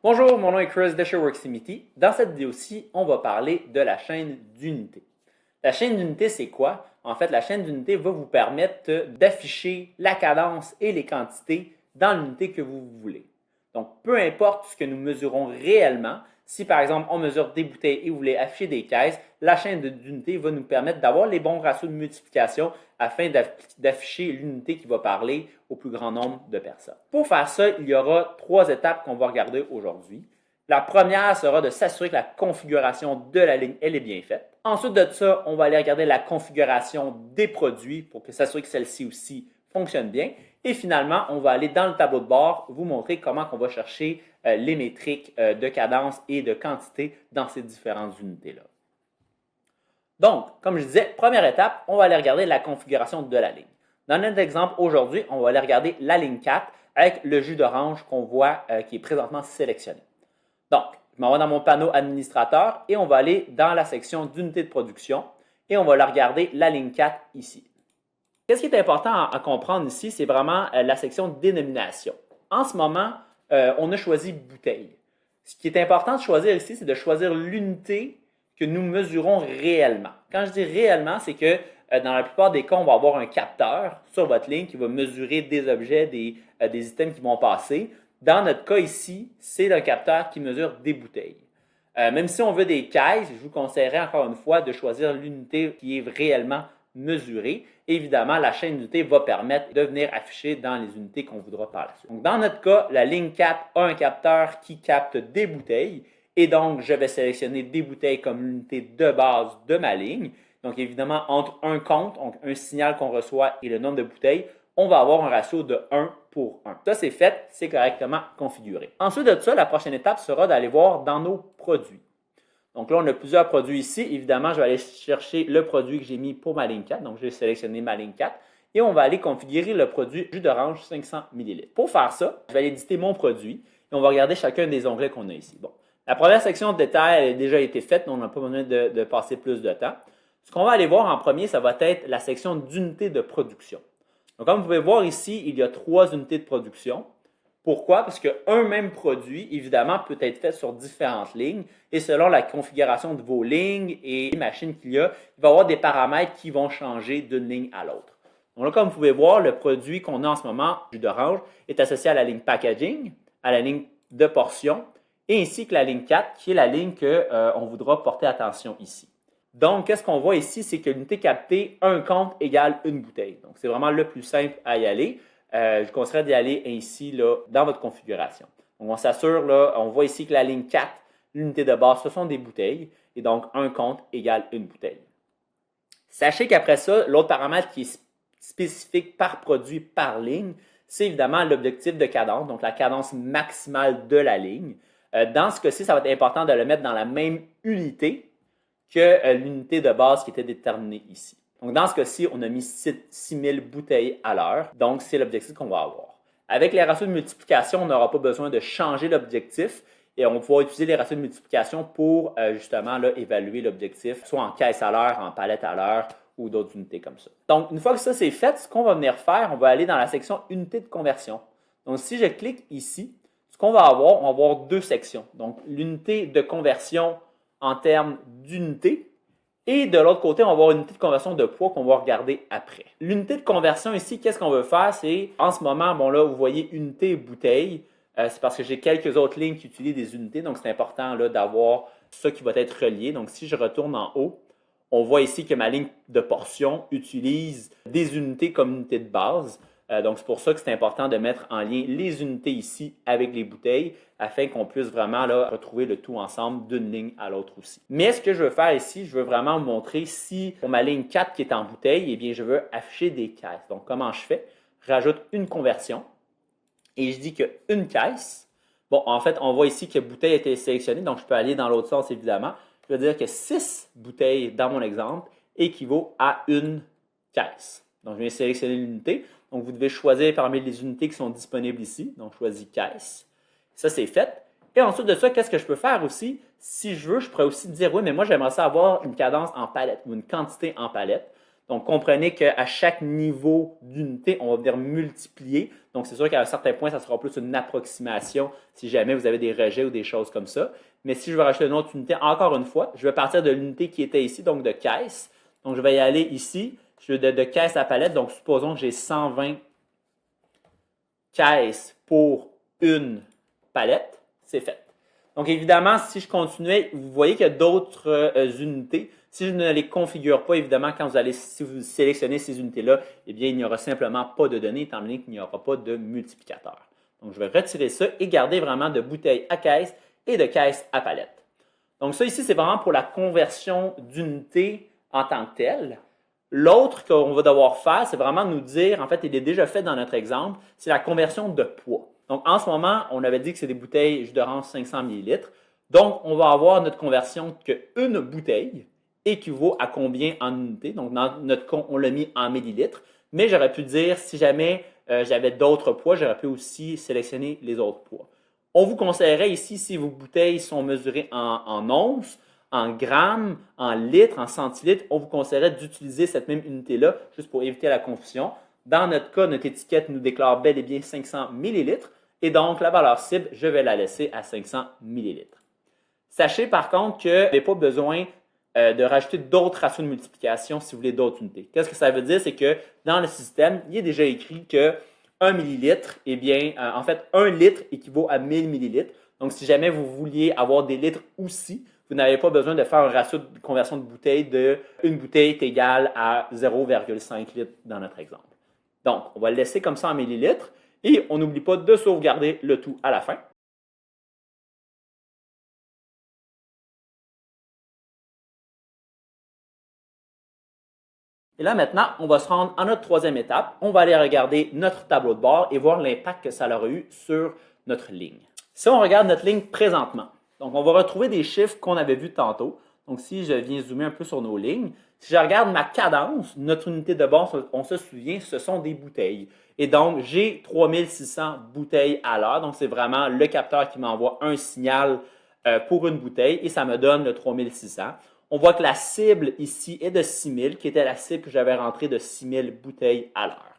Bonjour, mon nom est Chris de chez Worksimity. Dans cette vidéo-ci, on va parler de la chaîne d'unités. La chaîne d'unités, c'est quoi? En fait, la chaîne d'unités va vous permettre d'afficher la cadence et les quantités dans l'unité que vous voulez. Donc, peu importe ce que nous mesurons réellement, si par exemple on mesure des bouteilles et vous voulez afficher des caisses, la chaîne d'unités va nous permettre d'avoir les bons ratios de multiplication afin d'afficher l'unité qui va parler au plus grand nombre de personnes. Pour faire ça, il y aura 3 étapes qu'on va regarder aujourd'hui. La première sera de s'assurer que la configuration de la ligne elle est bien faite. Ensuite de ça, on va aller regarder la configuration des produits pour s'assurer que celle-ci aussi fonctionne bien. Et finalement, on va aller dans le tableau de bord vous montrer comment on va chercher les métriques de cadence et de quantité dans ces différentes unités-là. Donc, comme je disais, première étape, on va aller regarder la configuration de la ligne. Dans notre exemple aujourd'hui, on va aller regarder la ligne 4 avec le jus d'orange qu'on voit qui est présentement sélectionné. Donc, je m'en vais dans mon panneau administrateur et on va aller dans la section d'unité de production et on va la regarder la ligne 4 ici. Qu'est-ce qui est important à comprendre ici, c'est vraiment la section de dénomination. En ce moment, on a choisi bouteille. Ce qui est important de choisir ici, c'est de choisir l'unité que nous mesurons réellement. Quand je dis réellement, c'est que dans la plupart des cas, on va avoir un capteur sur votre ligne qui va mesurer des objets, des items qui vont passer. Dans notre cas ici, c'est un capteur qui mesure des bouteilles. Même si on veut des caisses, je vous conseillerais encore une fois de choisir l'unité qui est réellement mesurée. Évidemment, la chaîne d'unités va permettre de venir afficher dans les unités qu'on voudra par la suite. Donc, dans notre cas, la ligne 4 a un capteur qui capte des bouteilles et donc je vais sélectionner des bouteilles comme l'unité de base de ma ligne. Donc, évidemment, entre un compte, donc un signal qu'on reçoit et le nombre de bouteilles, on va avoir un ratio de 1 pour 1. Ça, c'est fait, c'est correctement configuré. Ensuite de ça, la prochaine étape sera d'aller voir dans nos produits. Donc là, on a plusieurs produits ici. Évidemment, je vais aller chercher le produit que j'ai mis pour ma ligne 4. Donc, j'ai sélectionné ma ligne 4 et on va aller configurer le produit jus d'orange 500 ml. Pour faire ça, je vais aller éditer mon produit et on va regarder chacun des onglets qu'on a ici. Bon, la première section de détail elle a déjà été faite, donc on n'a pas besoin de passer plus de temps. Ce qu'on va aller voir en premier, ça va être la section d'unité de production. Donc, comme vous pouvez voir ici, il y a 3 unités de production. Pourquoi? Parce qu'un même produit, évidemment, peut être fait sur différentes lignes et selon la configuration de vos lignes et les machines qu'il y a, il va y avoir des paramètres qui vont changer d'une ligne à l'autre. Donc là, comme vous pouvez voir, le produit qu'on a en ce moment, jus d'orange, est associé à la ligne packaging, à la ligne de portion et ainsi que la ligne 4, qui est la ligne qu'on voudra porter attention ici. Donc, qu'est-ce qu'on voit ici? C'est que l'unité captée, un compte égale une bouteille. Donc, c'est vraiment le plus simple à y aller. Je vous conseillerais d'y aller ainsi là, dans votre configuration. Donc, on s'assure, là, on voit ici que la ligne 4, l'unité de base, ce sont des bouteilles. Et donc, un compte égale une bouteille. Sachez qu'après ça, l'autre paramètre qui est spécifique par produit, par ligne, c'est évidemment l'objectif de cadence, donc la cadence maximale de la ligne. Dans ce cas-ci, ça va être important de le mettre dans la même unité que l'unité de base qui était déterminée ici. Donc, dans ce cas-ci, on a mis 6000 bouteilles à l'heure. Donc, c'est l'objectif qu'on va avoir. Avec les ratios de multiplication, on n'aura pas besoin de changer l'objectif et on va pouvoir utiliser les ratios de multiplication pour justement là, évaluer l'objectif, soit en caisse à l'heure, en palette à l'heure ou d'autres unités comme ça. Donc, une fois que ça c'est fait, ce qu'on va venir faire, on va aller dans la section unité de conversion. Donc, si je clique ici, ce qu'on va avoir, on va avoir 2 sections. Donc, l'unité de conversion en termes d'unité. Et de l'autre côté, on va avoir une unité de conversion de poids qu'on va regarder après. L'unité de conversion ici, qu'est-ce qu'on veut faire? C'est, en ce moment, bon là, vous voyez unité bouteille. C'est parce que j'ai quelques autres lignes qui utilisent des unités. Donc, c'est important là d'avoir ça qui va être relié. Donc, si je retourne en haut, on voit ici que ma ligne de portion utilise des unités comme unité de base. Donc, c'est pour ça que c'est important de mettre en lien les unités ici avec les bouteilles afin qu'on puisse vraiment là, retrouver le tout ensemble d'une ligne à l'autre aussi. Mais ce que je veux faire ici, je veux vraiment vous montrer si pour ma ligne 4 qui est en bouteille, eh bien, je veux afficher des caisses. Donc, comment je fais? Je rajoute une conversion et je dis qu'une caisse, bon, en fait, on voit ici que bouteille a été sélectionnée, donc je peux aller dans l'autre sens évidemment. Je veux dire que 6 bouteilles dans mon exemple équivaut à une caisse. Donc, je viens sélectionner l'unité. Donc, vous devez choisir parmi les unités qui sont disponibles ici. Donc, je choisis caisse. Ça, c'est fait. Et ensuite de ça, qu'est-ce que je peux faire aussi? Si je veux, je pourrais aussi dire, oui, mais moi, j'aimerais ça avoir une cadence en palette ou une quantité en palette. Donc, comprenez qu'à chaque niveau d'unité, on va venir multiplier. Donc, c'est sûr qu'à un certain point, ça sera plus une approximation si jamais vous avez des rejets ou des choses comme ça. Mais si je veux rajouter une autre unité, encore une fois, je vais partir de l'unité qui était ici, donc de caisse. Donc, je vais y aller ici, je vais de caisse à palette. Donc, supposons que j'ai 120 caisses pour une palette. C'est fait. Donc, évidemment, si je continuais, vous voyez qu'il y a d'autres unités. Si je ne les configure pas, évidemment, si vous sélectionnez ces unités-là, eh bien, il n'y aura simplement pas de données, étant donné qu'il n'y aura pas de multiplicateur. Donc, je vais retirer ça et garder vraiment de bouteille à caisse et de caisse à palette. Donc, ça ici, c'est vraiment pour la conversion d'unités en tant que telle. L'autre qu'on va devoir faire, c'est vraiment nous dire, en fait, il est déjà fait dans notre exemple, c'est la conversion de poids. Donc, en ce moment, on avait dit que c'est des bouteilles jus d'orange 500 ml. Donc, on va avoir notre conversion qu'une bouteille équivaut à combien en unités. Donc, dans notre compte, on l'a mis en millilitres. Mais j'aurais pu dire, si jamais j'avais d'autres poids, j'aurais pu aussi sélectionner les autres poids. On vous conseillerait ici, si vos bouteilles sont mesurées en onces, en grammes, en litres, en centilitres, on vous conseillerait d'utiliser cette même unité-là, juste pour éviter la confusion. Dans notre cas, notre étiquette nous déclare bel et bien 500 millilitres, et donc la valeur cible, je vais la laisser à 500 millilitres. Sachez par contre que vous n'avez pas besoin de rajouter d'autres ratios de multiplication si vous voulez d'autres unités. Qu'est-ce que ça veut dire? C'est que dans le système, il est déjà écrit que 1 millilitre, eh bien, en fait, 1 litre équivaut à 1000 millilitres. Donc, si jamais vous vouliez avoir des litres aussi, vous n'avez pas besoin de faire un ratio de conversion de bouteille de une bouteille est égale à 0,5 litres dans notre exemple. Donc, on va le laisser comme ça en millilitres et on n'oublie pas de sauvegarder le tout à la fin. Et là, maintenant, on va se rendre à notre troisième étape. On va aller regarder notre tableau de bord et voir l'impact que ça aura eu sur notre ligne. Si on regarde notre ligne présentement, donc on va retrouver des chiffres qu'on avait vus tantôt. Donc, si je viens zoomer un peu sur nos lignes, si je regarde ma cadence, notre unité de base, on se souvient, ce sont des bouteilles. Et donc, j'ai 3600 bouteilles à l'heure. Donc, c'est vraiment le capteur qui m'envoie un signal pour une bouteille et ça me donne le 3600. On voit que la cible ici est de 6000, qui était la cible que j'avais rentrée de 6000 bouteilles à l'heure.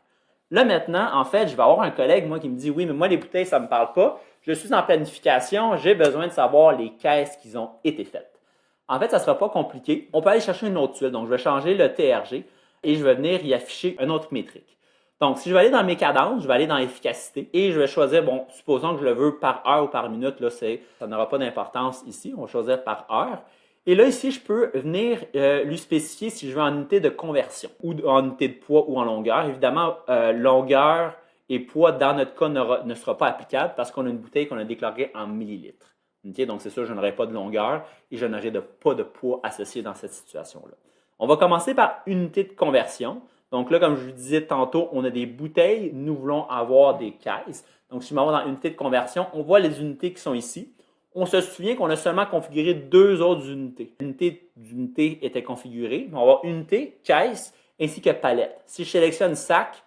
Là, maintenant, en fait, je vais avoir un collègue, moi, qui me dit, oui, mais moi, les bouteilles, ça ne me parle pas. Je suis en planification, j'ai besoin de savoir les caisses qui ont été faites. En fait, ça ne sera pas compliqué. On peut aller chercher une autre tuile. Donc, je vais changer le TRG et je vais venir y afficher une autre métrique. Donc, si je vais aller dans mes cadences, je vais aller dans l'efficacité et je vais choisir, bon, supposons que je le veux par heure ou par minute, là, ça n'aura pas d'importance ici. On va choisir par heure. Et là, ici, je peux venir lui spécifier si je veux en unité de conversion ou en unité de poids ou en longueur. Évidemment, longueur et poids, dans notre cas, ne sera pas applicable parce qu'on a une bouteille qu'on a déclarée en millilitres. Okay? Donc, c'est sûr, je n'aurai pas de longueur et je n'aurai pas de poids associé dans cette situation-là. On va commencer par unité de conversion. Donc là, comme je vous disais tantôt, on a des bouteilles, nous voulons avoir des caisses. Donc, si je m'en vais dans unité de conversion, on voit les unités qui sont ici. On se souvient qu'on a seulement configuré deux autres unités. L'unité d'unité était configurée. On va avoir unité, caisse, ainsi que palette. Si je sélectionne sac,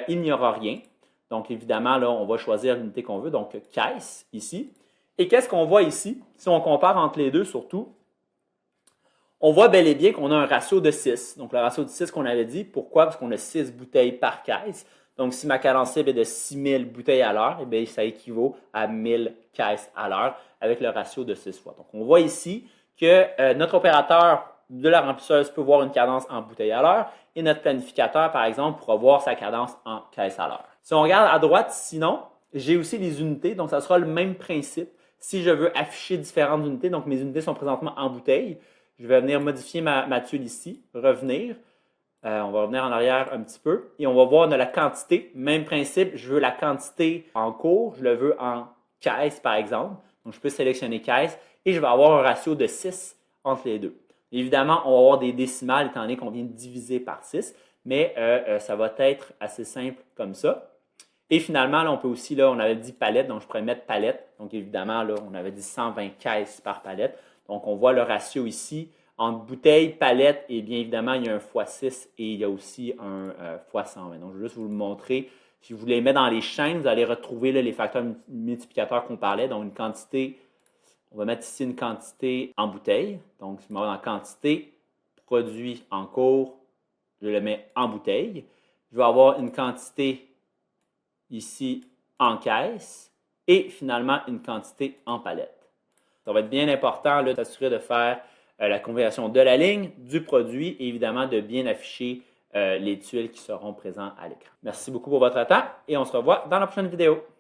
il n'y aura rien. Donc, évidemment, là, on va choisir l'unité qu'on veut. Donc, caisse, ici. Et qu'est-ce qu'on voit ici? Si on compare entre les deux, surtout, on voit bel et bien qu'on a un ratio de 6. Donc, le ratio de 6 qu'on avait dit. Pourquoi? Parce qu'on a 6 bouteilles par caisse. Donc, si ma cadence cible est de 6000 bouteilles à l'heure, eh bien, ça équivaut à 1000 caisses à l'heure avec le ratio de 6 fois. Donc, on voit ici que notre opérateur de la remplisseuse peut voir une cadence en bouteilles à l'heure et notre planificateur, par exemple, pourra voir sa cadence en caisse à l'heure. Si on regarde à droite, sinon, j'ai aussi les unités. Donc, ça sera le même principe. Si je veux afficher différentes unités, donc mes unités sont présentement en bouteilles, je vais venir modifier ma tuile ici, revenir. On va revenir en arrière un petit peu et on va voir de la quantité. Même principe, je veux la quantité en cours, je le veux en caisse par exemple. Donc, je peux sélectionner caisse et je vais avoir un ratio de 6 entre les deux. Évidemment, on va avoir des décimales étant donné qu'on vient de diviser par 6, mais ça va être assez simple comme ça. Et finalement, là, on peut aussi, là, on avait dit palette, donc je pourrais mettre palette. Donc, évidemment, là, on avait dit 120 caisses par palette. Donc, on voit le ratio ici. Entre bouteille, palette, et bien évidemment, il y a un x6 et il y a aussi un x120. Donc, je vais juste vous le montrer. Si vous les mettez dans les chaînes, vous allez retrouver là, les facteurs multiplicateurs qu'on parlait. Donc, une quantité, on va mettre ici une quantité en bouteille. Donc, si on va dans quantité, produit en cours, je le mets en bouteille. Je vais avoir une quantité ici en caisse et finalement une quantité en palette. Ça va être bien important de s'assurer de faire la conversion de la ligne, du produit et évidemment de bien afficher les tuiles qui seront présentes à l'écran. Merci beaucoup pour votre temps et on se revoit dans la prochaine vidéo.